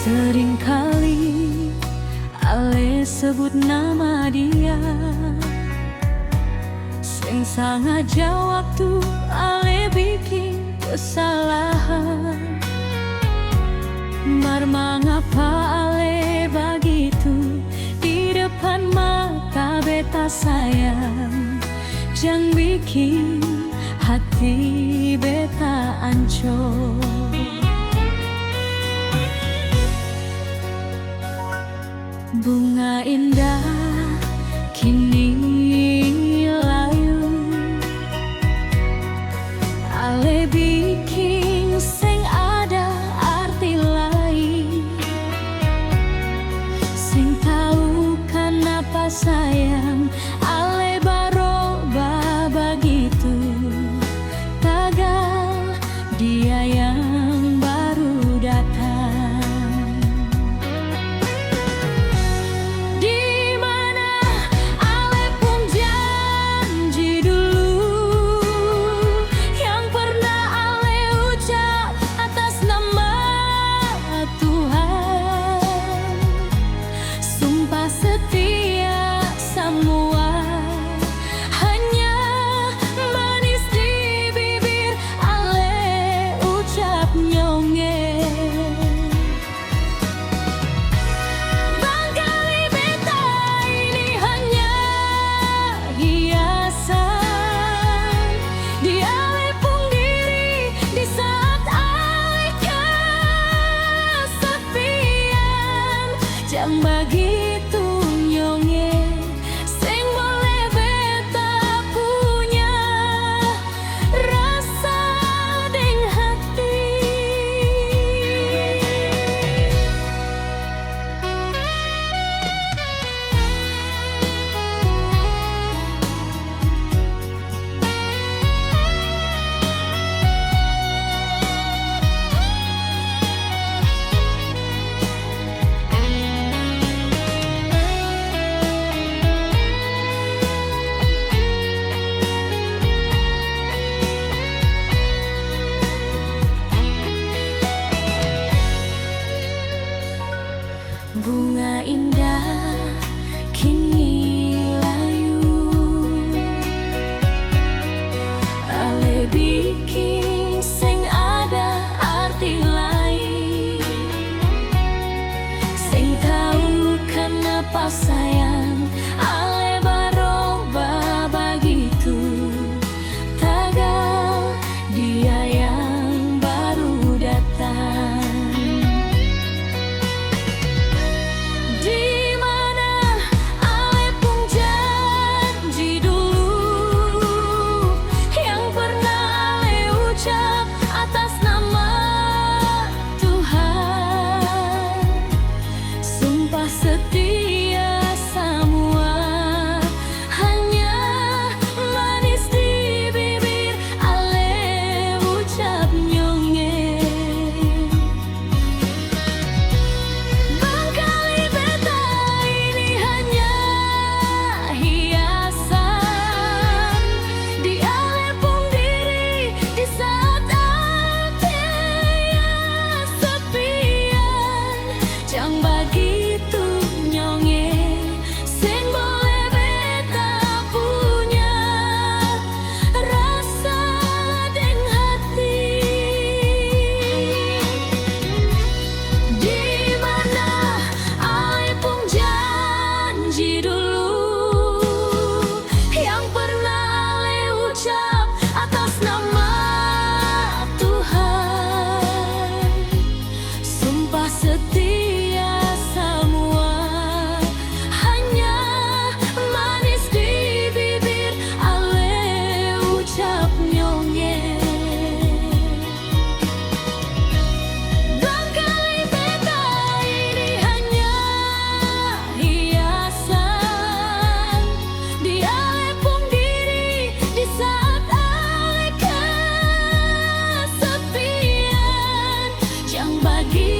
Seringkali ale sebut nama dia, sing sengaja waktu ale bikin kesalahan. Mar mengapa ale begitu di depan mata beta sayang, jangan bikin hati beta ancur. Bunga indah kini layu, ale bikin sing ada arti lain. Sing tahu kenapa sayang ale baroba begitu. Tagal dia yang baru datang. Setia semua hanya manis di bibir ale ucap nyonge. Barangkali beta ini hanya hiasan di ale pun diri di saat ale kesepian. Jangan begitu nyonge, sing boleh beta punya rasa deng hati. Bunga indah kini layu, ale bikin sing ada arti lain. Sing tahu kenapa sayang ale baroba begitu. Tagal dia yang baru datang. Setia semua hanya manis di bibir ale ucap nyonge. Barangkali beta ini hanya hiasan di ale pun diri di saat hati sepian. Jangan begitu nyonge, sing boleh beta punya rasa deng hati. Di mana ale pun janji dulu yang pernah ale ucap atas nama Tuhan. Sumpah setia semua hanya manis di bibir ale ucap nyonge. Barangkali beta ini hanya hiasan di ale pun diri di saat ale kesepian. Jangan bagi